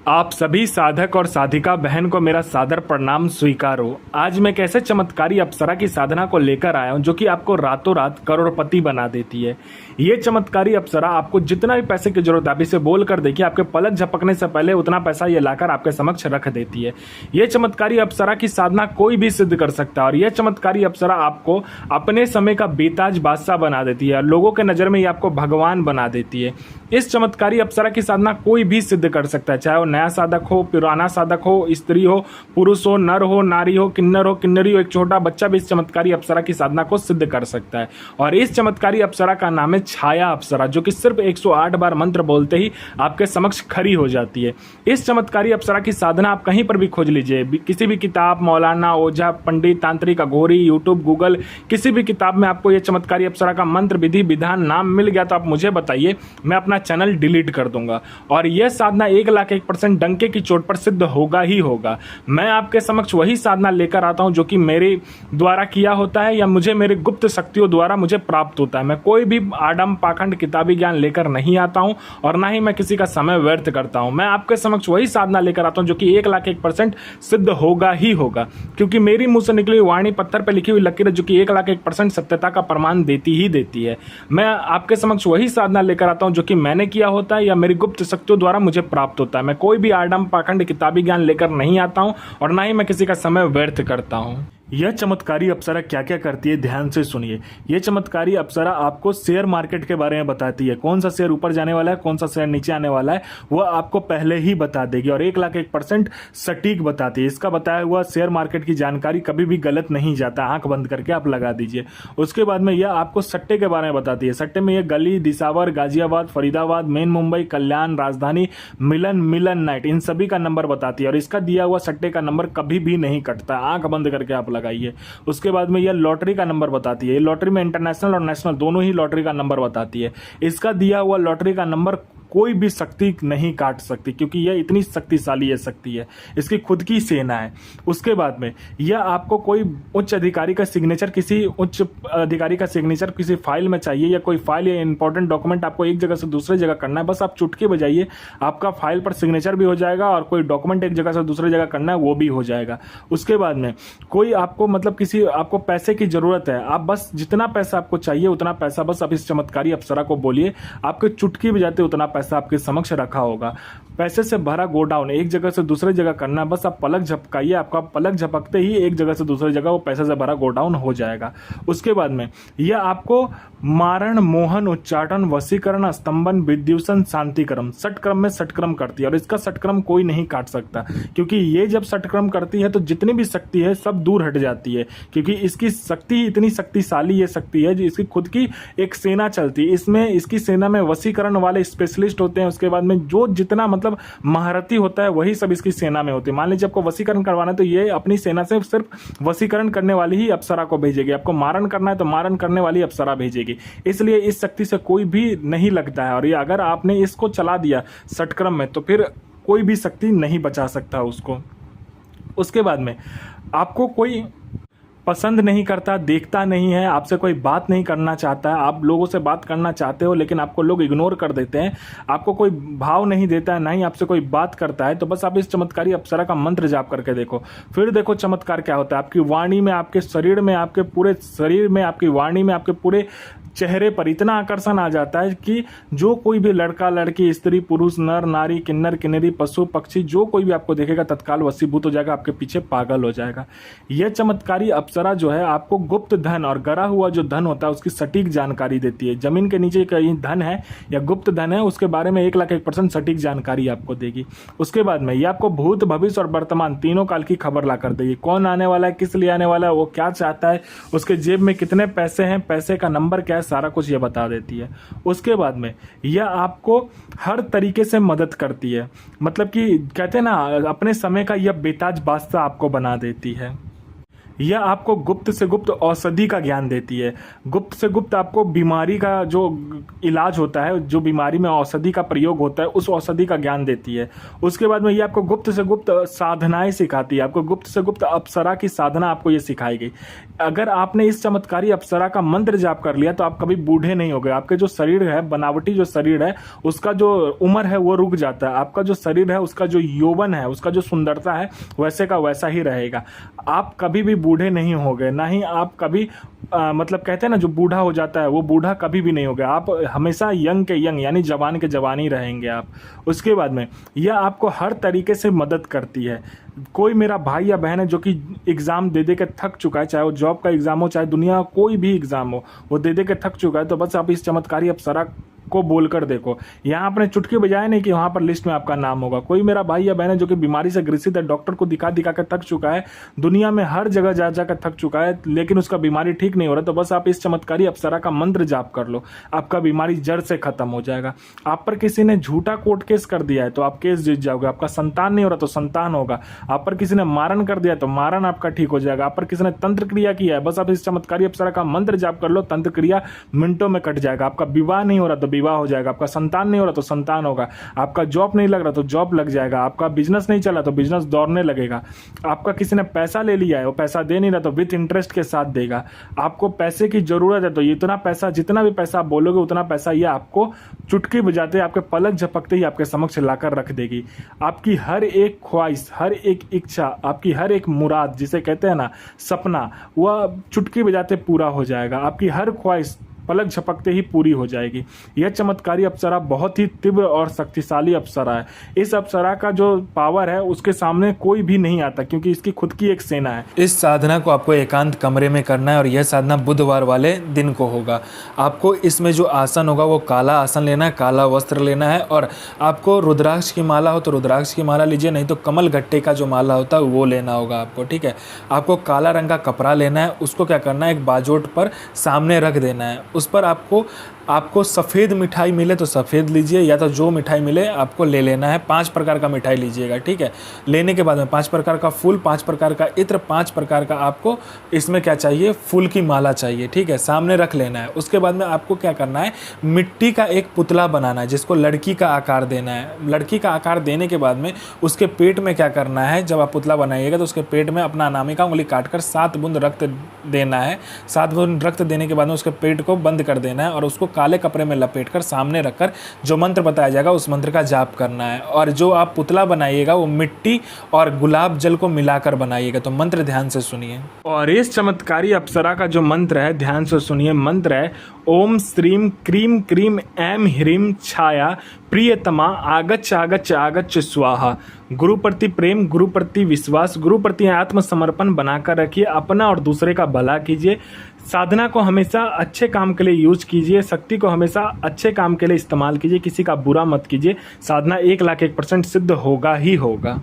आप सभी साधक और साधिका बहन को मेरा सादर प्रणाम स्वीकार हो। आज मैं एक ऐसे चमत्कारी अप्सरा की साधना को लेकर आया हूं जो कि आपको रातों रात करोड़पति बना देती है। ये चमत्कारी अप्सरा आपको जितना भी पैसे की जरूरत है आप इसे बोल कर देखिए, आपके पलक झपकने से पहले उतना पैसा ये लाकर आपके समक्ष रख देती है। ये चमत्कारी अप्सरा की साधना कोई भी सिद्ध कर सकता है और यह चमत्कारी अप्सरा आपको अपने समय का बेताज बादशाह बना देती है। लोगों के नजर में ये आपको भगवान बना देती है। इस चमत्कारी अप्सरा की साधना कोई भी सिद्ध कर सकता है, चाहे वो नया साधक हो, पुराना साधक हो, स्त्री हो, पुरुष हो, नर हो, नारी हो, किन्नर हो, किन्नरी हो, एक छोटा बच्चा भी इस चमत्कारी अप्सरा की साधना को सिद्ध कर सकता है। और इस चमत्कारी अप्सरा का नाम है छाया अप्सरा, जो कि सिर्फ 108 बार मंत्र बोलते ही आपके समक्ष खड़ी हो जाती है। इस चमत्कारी अप्सरा की साधना आप कहीं पर भी खोज लीजिए, किसी भी किताब, मौलाना, ओझा, पंडित, तांत्रिक, अघोरी, यूट्यूब, गूगल, किसी भी किताब में आपको यह चमत्कारी अप्सरा का मंत्र, विधि, विधान, नाम मिल गया तो आप मुझे बताइए, मैं अपना चैनल डिलीट कर दूंगा। और यह साधना 1,01% डंके की चोट पर सिद्ध होगा ही होगा। मैं आपके समक्ष वही साधना लेकर आता हूं जो कि मेरे द्वारा किया होता है या मुझे मेरे गुप्त शक्तियों द्वारा मुझे प्राप्त होता है। मैं कोई भी आडम पाखंड किताबी ज्ञान लेकर नहीं आता हूं और ना ही मैं किसी का समय व्यर्थ करता हूं। मैं आपके समक्ष वही साधना लेकर आता हूं जो कि 1,01% सिद्ध होगा ही होगा, क्योंकि मेरी मुंह से निकली वाणी पत्थर पर लिखी हुई लकीर जो कि 1,01% सत्यता का प्रमाण देती ही देती है। मैं आपके समक्ष वही साधना लेकर आता हूं जो कि मैंने किया होता है या मेरी गुप्त शक्तियों द्वारा मुझे प्राप्त होता है। मैं कोई भी आडम पाखंड किताबी ज्ञान लेकर नहीं आता हूं और ना ही मैं किसी का समय व्यर्थ करता हूं। यह चमत्कारी अप्सरा क्या क्या करती है, ध्यान से सुनिए। यह चमत्कारी अप्सरा आपको शेयर मार्केट के बारे में बताती है। कौन सा शेयर ऊपर जाने वाला है, कौन सा शेयर नीचे आने वाला है, वह आपको पहले ही बता देगी और 1,01% सटीक बताती है। इसका बताया हुआ शेयर मार्केट की जानकारी कभी भी गलत नहीं जाता, आंख बंद करके आप लगा दीजिए। उसके बाद में यह आपको सट्टे के बारे में बताती है। सट्टे में यह गली, दिसावर, गाजियाबाद, फरीदाबाद, मेन मुंबई, कल्याण, राजधानी, मिलन नाइट, इन सभी का नंबर बताती है और इसका दिया हुआ सट्टे का नंबर कभी भी नहीं कटता, आंख बंद करके आप लगाइए। उसके बाद में यह लॉटरी का नंबर बताती है। लॉटरी में इंटरनेशनल और नेशनल दोनों ही लॉटरी का नंबर बताती है। इसका दिया हुआ लॉटरी का नंबर कोई भी शक्ति नहीं काट सकती, क्योंकि यह इतनी शक्तिशाली है शक्ति है, इसकी खुद की सेना है। उसके बाद में यह आपको कोई उच्च अधिकारी का सिग्नेचर, किसी उच्च अधिकारी का सिग्नेचर किसी फाइल में चाहिए या कोई फाइल या इंपॉर्टेंट डॉक्यूमेंट आपको एक जगह से दूसरे जगह करना है, बस आप चुटकी बजाइए, आपका फाइल पर सिग्नेचर भी हो जाएगा और कोई डॉक्यूमेंट एक जगह से दूसरी जगह करना है वो भी हो जाएगा। उसके बाद में कोई आपको मतलब किसी आपको पैसे की जरूरत है, आप बस जितना पैसा आपको चाहिए उतना पैसा बस आप इस चमत्कारी अप्सरा को बोलिए, आपके चुटकी बजाते उतना पैसा आपके समक्ष रखा होगा। पैसे से भरा गोडाउन एक जगह से दूसरी जगह करना, बस आप पलक झपकाइए, आपका पलक झपकते ही एक जगह से दूसरी जगह वो पैसे से भरा गोडाउन हो जाएगा। उसके बाद में यह आपको मारण, मोहन, उच्चाटन, वशीकरण, स्तंभन, विद्युषण, शांतिक्रम, षटक्रम में षटक्रम करती है और इसका षटक्रम कोई नहीं काट सकता, क्योंकि ये जब षटक्रम करती है तो जितनी भी शक्ति है सब दूर हट जाती है, क्योंकि इसकी शक्ति ही इतनी शक्तिशाली ये शक्ति है जो इसकी खुद की एक सेना चलती है। इसमें इसकी सेना में वशीकरण वाले स्पेशलिस्ट होते हैं। उसके बाद में जो जितना मतलब महारथी होता है वही सब इसकी सेना में होते हैं। मान लीजिए आपको वशीकरण करवाना है तो ये अपनी सेना से सिर्फ वशीकरण करने वाली ही अप्सरा को भेजेगी, आपको मारण करना है तो मारण करने वाली अप्सरा भेजेगी। इसलिए इस शक्ति से कोई भी नहीं लगता है और ये अगर आपने इसको चला दिया षटक्रम में तो फिर कोई भी शक्ति नहीं बचा सकता उसको। उसके बाद में आपको कोई पसंद नहीं करता, देखता नहीं है, आपसे कोई बात नहीं करना चाहता है, आप लोगों से बात करना चाहते हो लेकिन आपको लोग इग्नोर कर देते हैं, आपको कोई भाव नहीं देता है, ना ही आपसे कोई बात करता है, तो बस आप इस चमत्कारी अप्सरा का मंत्र जाप करके देखो, फिर देखो चमत्कार क्या होता है। आपकी वाणी में, आपके शरीर में, आपके पूरे शरीर में, आपकी वाणी में, आपके पूरे चेहरे पर इतना आकर्षण आ जाता है कि जो कोई भी लड़का, लड़की, स्त्री, पुरुष, नर, नारी, किन्नर, किन्नरी, पशु, पक्षी, जो कोई भी आपको देखेगा तत्काल वशीभूत हो जाएगा, आपके पीछे पागल हो जाएगा। यह चमत्कारी अप्सरा जो है आपको गुप्त धन और गरा हुआ जो धन होता है उसकी सटीक जानकारी देती है। जमीन के नीचे कहीं धन है या गुप्त धन है उसके बारे में 1,01% सटीक जानकारी आपको देगी। उसके बाद में यह आपको भूत, भविष्य और वर्तमान तीनों काल की खबर ला कर देगी। कौन आने वाला है, किस लिए आने वाला है, वो क्या चाहता है, उसके जेब में कितने पैसे हैं, पैसे का नंबर क्या है, सारा कुछ ये बता देती है। उसके बाद में यह आपको हर तरीके से मदद करती है, मतलब कि कहते हैं ना अपने समय का यह बेताज बादशाह आपको बना देती है। यह आपको गुप्त से गुप्त औषधि का ज्ञान देती है। गुप्त से गुप्त आपको बीमारी का जो इलाज होता है, जो बीमारी में औषधि का प्रयोग होता है, उस औषधि का ज्ञान देती है। उसके बाद में ये आपको गुप्त से गुप्त साधनाएं सिखाती है। आपको गुप्त से गुप्त अप्सरा की साधना आपको ये सिखाई गई। अगर आपने इस चमत्कारी अप्सरा का मंत्र जाप कर लिया तो आप कभी बूढ़े नहीं होगे। आपके जो शरीर है, बनावटी जो शरीर है, उसका जो उम्र है वो रुक जाता है। आपका जो शरीर है, उसका जो यौवन है, उसका जो सुंदरता है, वैसे का वैसा ही रहेगा। आप कभी भी बूढ़े नहीं होगे, ना ही आप कभी मतलब कहते हैं ना, जो बूढ़ा हो जाता है वो बूढ़ा कभी भी नहीं होगा। आप हमेशा यंग के यंग यानी जवान के जवान ही रहेंगे आप। उसके बाद में यह आपको हर तरीके से मदद करती है। कोई मेरा भाई या बहन है जो कि एग्ज़ाम दे दे के थक चुका है, चाहे वो जॉब का एग्ज़ाम हो, चाहे दुनिया कोई भी एग्ज़ाम हो, वो दे दे के थक चुका है, तो बस आप इस चमत्कारी अप्सरा को बोलकर देखो। यहाँ आपने चुटकी बजाए नहीं कि वहाँ पर लिस्ट में आपका नाम होगा। कोई मेरा भाई या बहन है जो कि बीमारी से ग्रसित है, डॉक्टर को दिखा दिखा कर थक चुका है, दुनिया में हर जगह जा जाकर थक चुका है, लेकिन उसका बीमारी ठीक नहीं हो रहा, तो बस आप इस चमत्कारी अप्सरा का मंत्र जाप कर लो, आपका बीमारी जड़ से खत्म हो जाएगा। आप पर किसी ने झूठा कोर्ट केस कर दिया है तो आप केस जीत जाओगे। आपका संतान नहीं हो रहा तो संतान होगा। आप पर किसी ने मारन कर दिया तो मारन आपका ठीक हो जाएगा। आप पर किसी ने तंत्र क्रिया किया है, बस आप इस चमत्कारी अप्सरा का मंत्र जाप कर लो, तंत्र क्रिया मिनटों में कट जाएगा। आपका विवाह नहीं हो रहा तो विवाह हो जाएगा। आपका संतान नहीं हो रहा तो संतान होगा। आपका जॉब नहीं लग रहा तो जॉब लग जाएगा। आपका बिजनेस नहीं चला तो बिजनेस दौड़ने लगेगा। आपका किसी ने पैसा ले लिया है, वो पैसा दे नहीं रहा तो विथ इंटरेस्ट के साथ देगा। आपको पैसे की जरूरत है तो इतना पैसा, जितना भी पैसा आप बोलोगे उतना पैसा ये आपको चुटकी बजाते, आपके पलक झपकते ही आपके समक्ष लाकर रख देगी। आपकी हर एक ख्वाहिश, हर एक इच्छा, आपकी हर एक मुराद, जिसे कहते हैं ना सपना, वह चुटकी बजाते पूरा हो जाएगा। आपकी हर ख्वाहिश पलक झपकते ही पूरी हो जाएगी। यह चमत्कारी अप्सरा बहुत ही तीव्र और शक्तिशाली अप्सरा है। इस अप्सरा का जो पावर है उसके सामने कोई भी नहीं आता, क्योंकि इसकी खुद की एक सेना है। इस साधना को आपको एकांत कमरे में करना है और यह साधना बुधवार वाले दिन को होगा। आपको इसमें जो आसन होगा वो काला आसन लेना है, काला वस्त्र लेना है, और आपको रुद्राक्ष की माला हो तो रुद्राक्ष की माला लीजिए, नहीं तो कमल गट्टे का जो माला होता है वो लेना होगा आपको, ठीक है। आपको काला रंग का कपड़ा लेना है, उसको क्या करना है, एक बाजोट पर सामने रख देना है। उस पर आपको सफ़ेद मिठाई मिले तो सफ़ेद लीजिए, या तो जो मिठाई मिले आपको ले लेना है। 5 प्रकार का मिठाई लीजिएगा, ठीक है। लेने के बाद में 5 प्रकार का फूल, 5 प्रकार का इत्र, 5 प्रकार का आपको इसमें क्या चाहिए, फूल की माला चाहिए, ठीक है। सामने रख लेना है। उसके बाद में आपको क्या करना है, मिट्टी का एक पुतला बनाना है जिसको लड़की का आकार देना है। लड़की का आकार देने के बाद में उसके पेट में क्या करना है, जब आप पुतला बनाइएगा तो उसके पेट में अपना अनामिका उंगली काटकर 7 बूंद रक्त देना है। 7 बूंद रक्त देने के बाद में उसके पेट को बंद कर देना है और उसको काले कपड़े में लपेटकर सामने रखकर जो मंत्र बताया जाएगा उस मंत्र का जाप करना है। और जो आप पुतला बनाइएगा वो मिट्टी और गुलाब जल को मिलाकर बनाइएगा। तो मंत्र ध्यान से सुनिए। और इस चमत्कारी अप्सरा का जो मंत्र है ध्यान से सुनिए। मंत्र है ओम श्रीम क्रीम क्रीम ऐम ह्रीम छाया प्रियतमा आगच्छ आगच्छ आगच्छ स्वाहा। गुरु प्रति प्रेम, गुरु प्रति विश्वास, गुरु प्रति आत्मसमर्पण बनाकर रखिए। अपना और दूसरे का भला कीजिए। साधना को हमेशा अच्छे काम के लिए यूज कीजिए। शक्ति को हमेशा अच्छे काम के लिए इस्तेमाल कीजिए। किसी का बुरा मत कीजिए। साधना 1,01% सिद्ध होगा ही होगा।